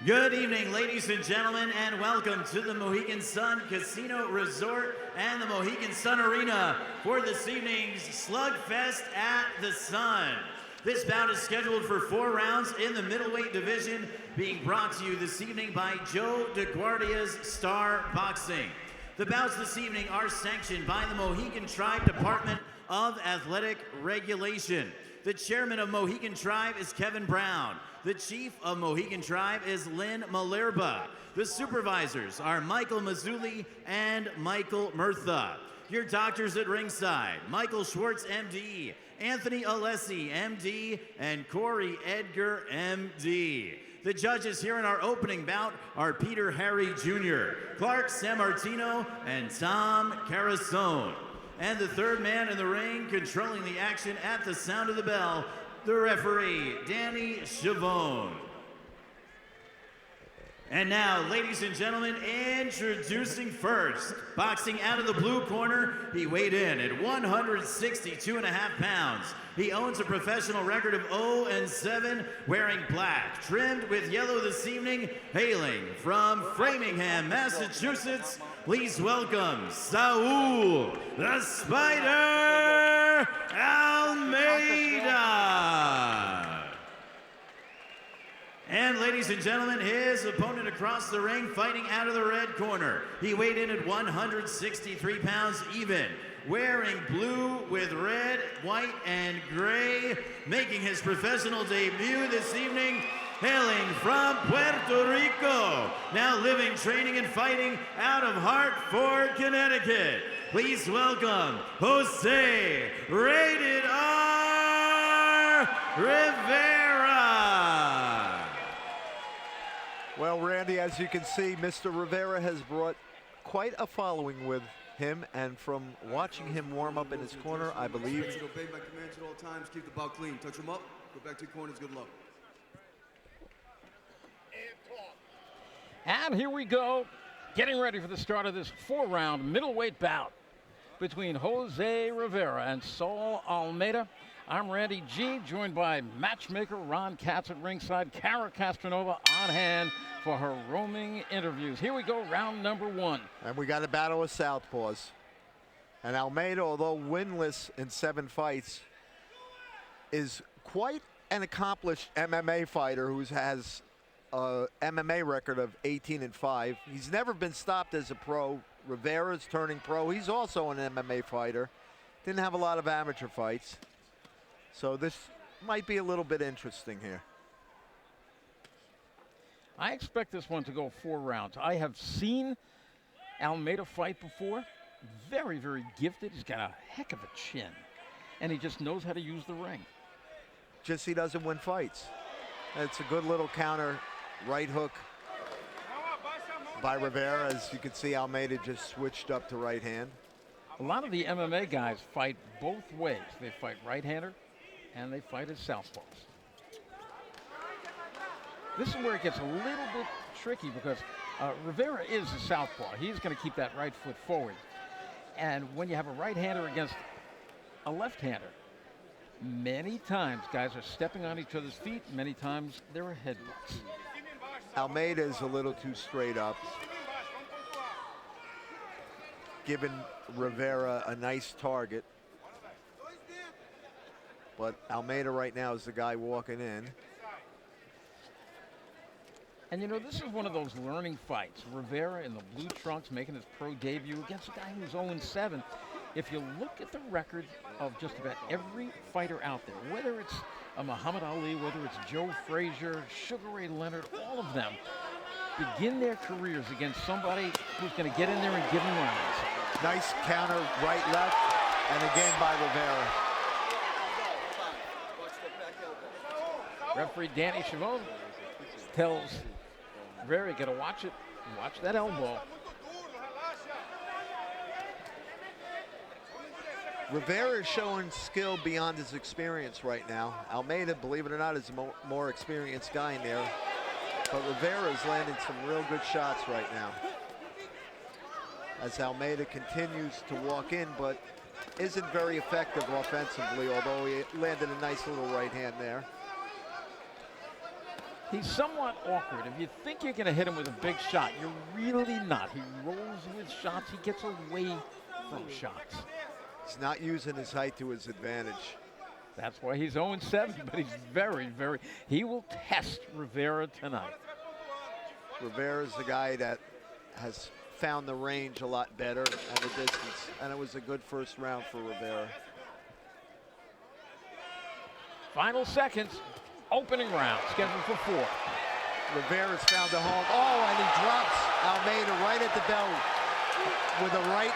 Good evening, ladies and gentlemen, and welcome to the Mohegan Sun Casino Resort and the Mohegan Sun Arena for this evening's Slugfest at the Sun. This bout is scheduled for 4 rounds in the middleweight division, being brought to you this evening by Joe DeGuardia's Star Boxing. The bouts this evening are sanctioned by the Mohegan Tribe Department of Athletic Regulation. The chairman of Mohegan Tribe is Kevin Brown. The chief of Mohegan Tribe is Lynn Malerba. The supervisors are Michael Mazzulli and Michael Murtha. Your doctors at ringside, Michael Schwartz, MD, Anthony Alessi, MD, and Corey Edgar, MD. The judges here in our opening bout are Peter Harry Jr., Clark Sammartino, and Tom Carasone. And the third man in the ring, controlling the action at the sound of the bell, the referee, Danny Chavone. And now, ladies and gentlemen, introducing first, boxing out of the blue corner, he weighed in at 162.5 pounds. He owns a professional record of 0-7, wearing black, trimmed with yellow this evening, hailing from Framingham, Massachusetts. Please welcome Saul, the Spider Almeida. And ladies and gentlemen, his opponent across the ring, fighting out of the red corner. He weighed in at 163 pounds even, wearing blue with red, white, and gray, making his professional debut this evening, hailing from Puerto Rico, now living, training, and fighting out of Hartford, Connecticut. Please welcome Jose Rated R. Rivera. Well, Randy, as you can see, Mr. Rivera has brought quite a following with him, and from watching him warm up in his corner, I believe. Obey my commands at all times. Keep the bout clean. Touch him up. Go back to your corners. Good luck. And here we go, getting ready for the start of this 4-round middleweight bout between Jose Rivera and Saul Almeida. I'm Randy G, joined by matchmaker Ron Katz at ringside, Cara Castronova on hand for her roaming interviews. Here we go, round number 1. And we got a battle of southpaws. And Almeida, although winless in 7 fights, is quite an accomplished MMA fighter who has a MMA record of 18-5. He's never been stopped as a pro. Rivera's turning pro. He's also an MMA fighter. Didn't have a lot of amateur fights. So this might be a little bit interesting here. I expect this one to go 4 rounds. I have seen Almeida fight before. Very, very gifted. He's got a heck of a chin. And he just knows how to use the ring. Just he doesn't win fights. It's a good little counter right hook by Rivera. As you can see, Almeida just switched up to right hand. A lot of the MMA guys fight both ways. They fight right-hander and they fight as southpaws. This is where it gets a little bit tricky because Rivera is a southpaw. He's going to keep that right foot forward. And when you have a right-hander against a left-hander, many times guys are stepping on each other's feet. Many times there are headbutts. Almeida is a little too straight up, giving Rivera a nice target. But Almeida right now is the guy walking in. And you know, this is one of those learning fights. Rivera in the blue trunks making his pro debut against a guy who's 0-7. If you look at the record of just about every fighter out there, whether it's a Muhammad Ali, whether it's Joe Frazier, Sugar Ray Leonard, all of them begin their careers against somebody who's going to get in there and give them rounds. Nice counter, right, left, and again by Rivera. Referee Danny Chavone tells Rivera, you got to watch it. Watch that elbow. Rivera is showing skill beyond his experience right now. Almeida, believe it or not, is a more experienced guy in there. But Rivera is landing some real good shots right now. As Almeida continues to walk in, but isn't very effective offensively, although he landed a nice little right hand there. He's somewhat awkward. If you think you're going to hit him with a big shot, you're really not. He rolls with shots. He gets away from shots. He's not using his height to his advantage. That's why he's 0-7, but he's very, very, he will test Rivera tonight. Rivera's the guy that has found the range a lot better and the distance, and it was a good first round for Rivera. Final seconds, opening round, scheduled for 4. Rivera's found a home. Oh, and he drops Almeida right at the bell with a right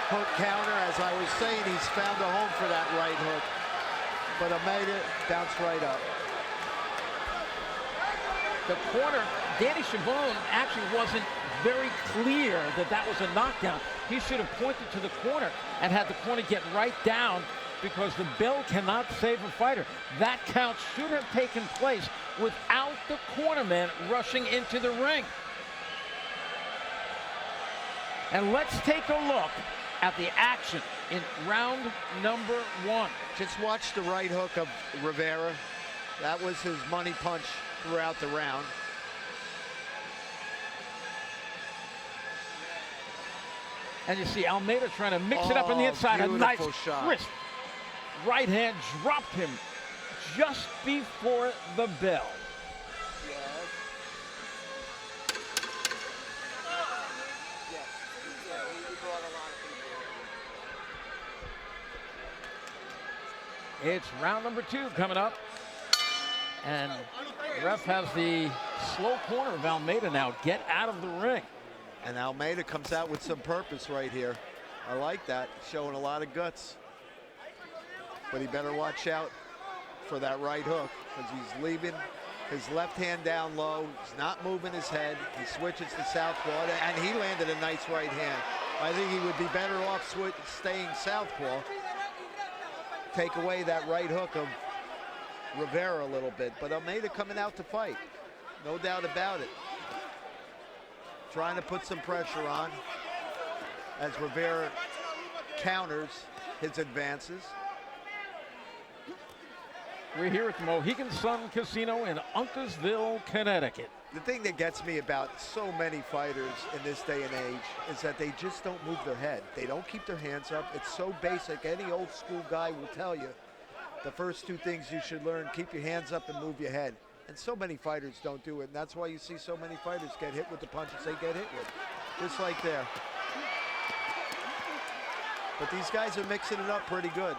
hook counter. As I was saying, he's found a home for that right hook. But Almeida bounced right up. The corner, Danny Chabon actually wasn't very clear that that was a knockdown. He should have pointed to the corner and had the corner get right down, because the bell cannot save a fighter. That count should have taken place without the cornerman rushing into the ring. And let's take a look at the action in round number 1. Just watch the right hook of Rivera. That was his money punch throughout the round. And you see Almeida trying to mix it up on the inside. A nice shot. wrist. Right hand dropped him just before the bell. It's round number 2 coming up. And the ref has the slow corner of Almeida now. Get out of the ring. And Almeida comes out with some purpose right here. I like that, showing a lot of guts. But he better watch out for that right hook, because he's leaving his left hand down low. He's not moving his head. He switches to southpaw, and he landed a nice right hand. I think he would be better off staying southpaw. Take away that right hook of Rivera a little bit. But Almeida coming out to fight, no doubt about it. Trying to put some pressure on as Rivera counters his advances. We're here at the Mohegan Sun Casino in Uncasville, Connecticut. The thing that gets me about so many fighters in this day and age is that they just don't move their head. They don't keep their hands up. It's so basic. Any old school guy will tell you the first 2 things you should learn: keep your hands up and move your head. And so many fighters don't do it. And that's why you see so many fighters get hit with the punches they get hit with. Just like there. But these guys are mixing it up pretty good.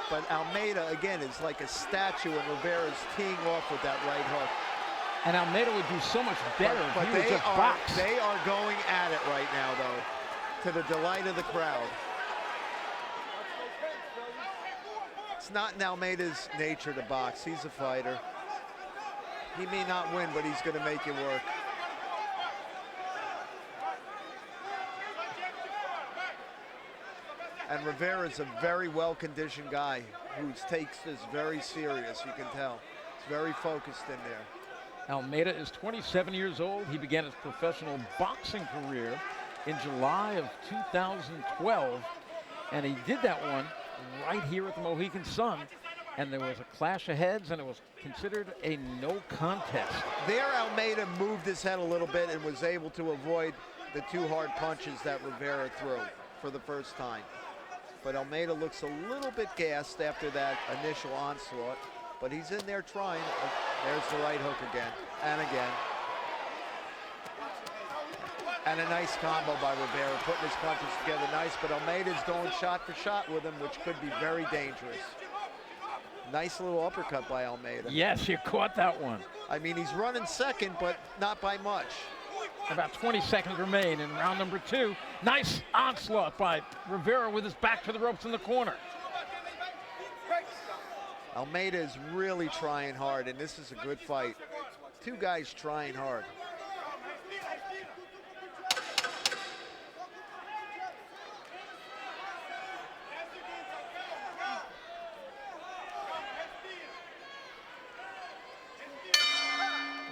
But Almeida, again, is like a statue, and Rivera's teeing off with that right hook. And Almeida would do so much better if he would just box. They are going at it right now, though, to the delight of the crowd. It's not in Almeida's nature to box. He's a fighter. He may not win, but he's going to make it work. And Rivera's a very well-conditioned guy who takes this very serious, you can tell. He's very focused in there. Almeida is 27 years old. He began his professional boxing career in July of 2012. And he did that one right here at the Mohegan Sun. And there was a clash of heads, and it was considered a no contest. There, Almeida moved his head a little bit and was able to avoid the 2 hard punches that Rivera threw for the first time. But Almeida looks a little bit gassed after that initial onslaught, but he's in there trying. There's the right hook again, and again. And a nice combo by Rivera, putting his punches together nice, but Almeida's going shot for shot with him, which could be very dangerous. Nice little uppercut by Almeida. Yes, you caught that one. I mean, he's running second, but not by much. About 20 seconds remain in round number 2. Nice onslaught by Rivera with his back to the ropes in the corner. Almeida is really trying hard, and this is a good fight. 2 guys trying hard.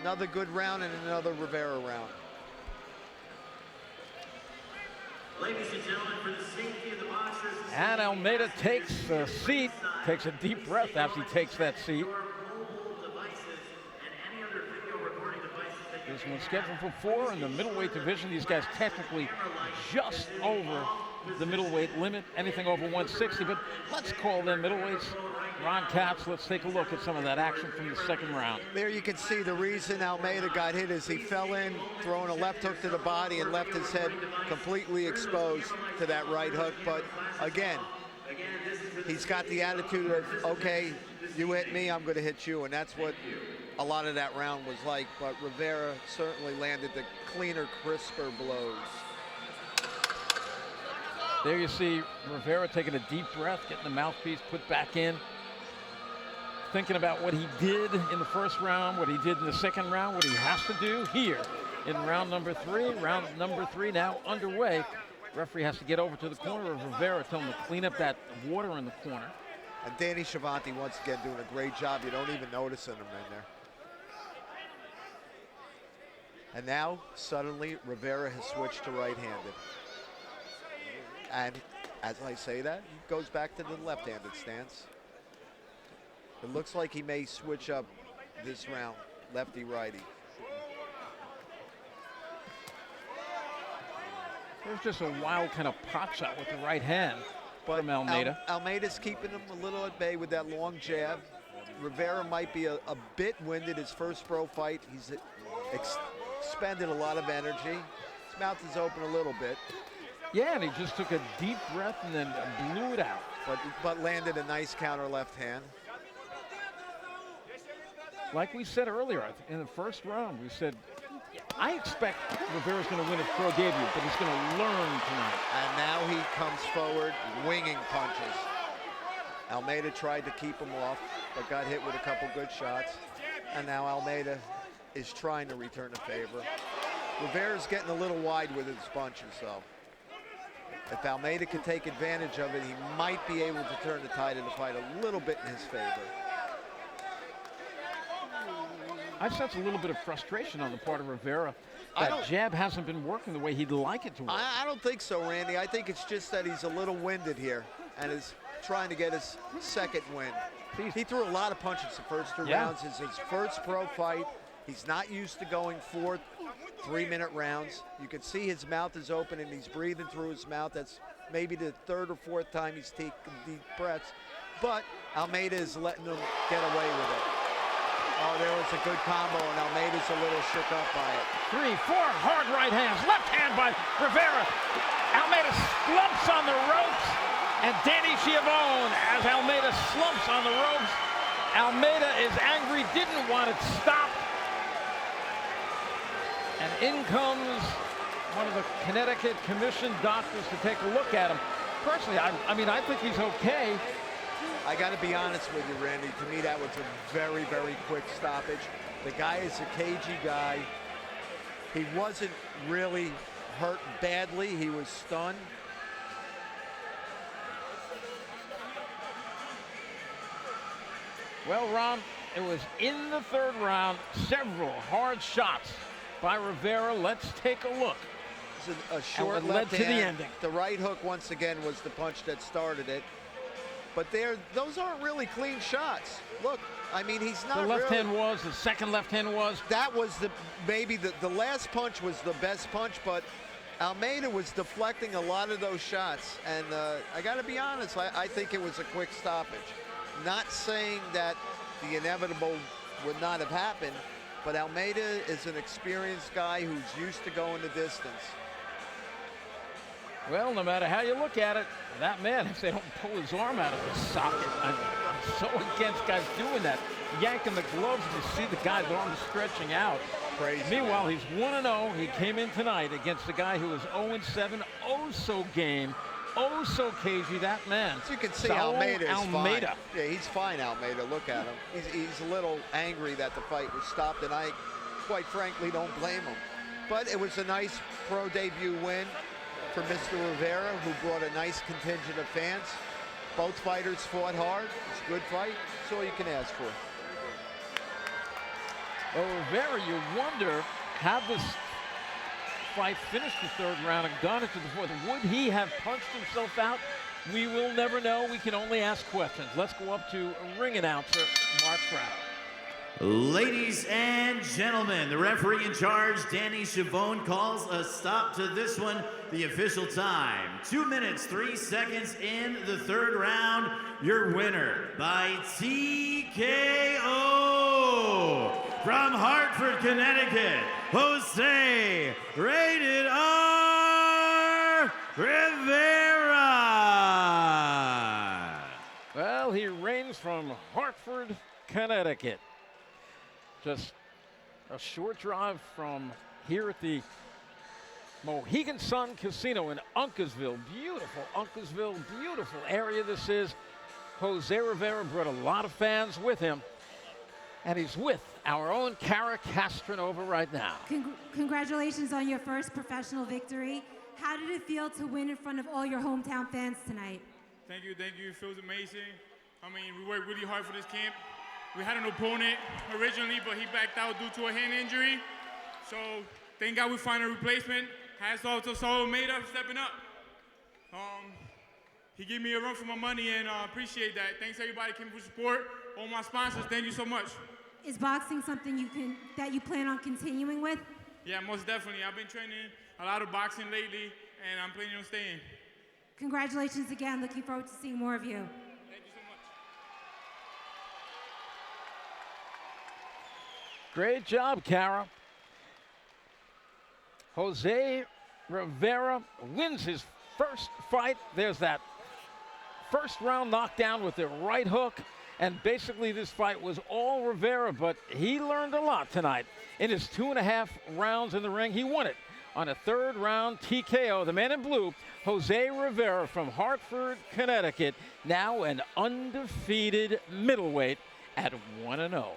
Another good round and another Rivera round. Ladies and gentlemen, for the safety of the boxers. And Almeida takes a seat, takes a deep breath after he takes that seat. Your mobile devices and any other This one's scheduled for 4 in the middleweight division. These guys technically just over the middleweight limit, anything over 160, but let's call them middleweights. Ron Katz, let's take a look at some of that action from the second round. There you can see the reason Almeida got hit is he fell in, throwing a left hook to the body and left his head completely exposed to that right hook. But again, he's got the attitude of, okay, you hit me, I'm going to hit you, and that's what a lot of that round was like. But Rivera certainly landed the cleaner, crisper blows. There you see Rivera taking a deep breath, getting the mouthpiece put back in, thinking about what he did in the first round, what he did in the second round, what he has to do here in round number 3. Round number 3 now underway. Referee has to get over to the corner of Rivera, tell him to clean up that water in the corner. And Danny Schiavone once again doing a great job. You don't even notice him in there. And now, suddenly, Rivera has switched to right-handed. And as I say that, he goes back to the left-handed stance. It looks like he may switch up this round, lefty-righty. There's just a wild kind of pop shot with the right hand from Almeida. Almeida's keeping him a little at bay with that long jab. Rivera might be a bit winded his first pro fight. He's expended a lot of energy. His mouth is open a little bit. Yeah, and he just took a deep breath and then blew it out. But landed a nice counter left hand. Like we said earlier, in the first round, we said, I expect Rivera's going to win his pro debut, but he's going to learn tonight. And now he comes forward, winging punches. Almeida tried to keep him off, but got hit with a couple good shots. And now Almeida is trying to return the favor. Rivera's getting a little wide with his punches, though. If Almeida can take advantage of it, he might be able to turn the tide of the fight a little bit in his favor. I sense a little bit of frustration on the part of Rivera. That jab hasn't been working the way he'd like it to work. I don't think so, Randy. I think it's just that he's a little winded here and is trying to get his second win. He threw a lot of punches the first 2 rounds. It's his first pro fight. He's not used to going 4 3-minute rounds. You can see his mouth is open and he's breathing through his mouth. That's maybe the 3rd or 4th time he's taken deep breaths. But Almeida is letting him get away with it. Oh, there was a good combo, and Almeida's a little shook up by it. 3, 4 hard right hands. Left hand by Rivera. Almeida slumps on the ropes, and Danny Schiavone, as Almeida slumps on the ropes. Almeida is angry, didn't want it stopped. And in comes one of the Connecticut Commission doctors to take a look at him. Personally, I mean, I think he's okay. I got to be honest with you, Randy. To me, that was a very, very quick stoppage. The guy is a cagey guy. He wasn't really hurt badly. He was stunned. Well, Ron, it was in the 3rd round. Several hard shots by Rivera. Let's take a look. It's a short and left led to hand. the ending. The right hook, once again, was the punch that started it. But those aren't really clean shots. Look, I mean, he's not. The left hand was, the second left hand was. That was maybe the last punch was the best punch, but Almeida was deflecting a lot of those shots. And I got to be honest, I think it was a quick stoppage. Not saying that the inevitable would not have happened, but Almeida is an experienced guy who's used to going the distance. Well, no matter how you look at it, that man, if they don't pull his arm out of his socket, I'm so against guys doing that. Yanking the gloves, and you see the guy's arm stretching out. Crazy. Meanwhile, he's 1-0. He came in tonight against a guy who was 0-7, oh so game, oh so cagey, that man. As you can see, Saul Almeida is Almeida. fine. Yeah, he's fine, Almeida. Look at him. He's a little angry that the fight was stopped, and I, quite frankly, don't blame him. But it was a nice pro debut win for Mr. Rivera, who brought a nice contingent of fans. Both fighters fought hard. It's a good fight. That's all you can ask for. Well, Rivera, you wonder, had this fight finished the 3rd round and gone into the 4th, would he have punched himself out? We will never know. We can only ask questions. Let's go up to ring announcer Mark Brown. Ladies and gentlemen, the referee in charge, Danny Chavone, calls a stop to this one. The official time, 2 minutes, 3 seconds in the third round. Your winner by TKO from Hartford, Connecticut, Jose Rated R. Rivera. Well, he reigns from Hartford, Connecticut. Just a short drive from here at the Mohegan Sun Casino in Uncasville. Beautiful area this is. Jose Rivera brought a lot of fans with him. And he's with our own Cara Castronova right now. Congratulations on your first professional victory. How did it feel to win in front of all your hometown fans tonight? Thank you. It feels amazing. I mean, we worked really hard for this camp. We had an opponent originally, but he backed out due to a hand injury. So thank God we found a replacement. Hats off to Saul Almeida for stepping up. He gave me a run for my money, and appreciate that. Thanks everybody came for support. All my sponsors, thank you so much. Is boxing something that you plan on continuing with? Yeah, most definitely. I've been training a lot of boxing lately, and I'm planning on staying. Congratulations again. Looking forward to seeing more of you. Thank you so much. Great job, Cara. Jose Rivera wins his first fight. There's that first round knockdown with the right hook. And basically this fight was all Rivera, but he learned a lot tonight. In his 2.5 rounds in the ring, he won it on a third round TKO. The man in blue, Jose Rivera from Hartford, Connecticut, now an undefeated middleweight at 1-0.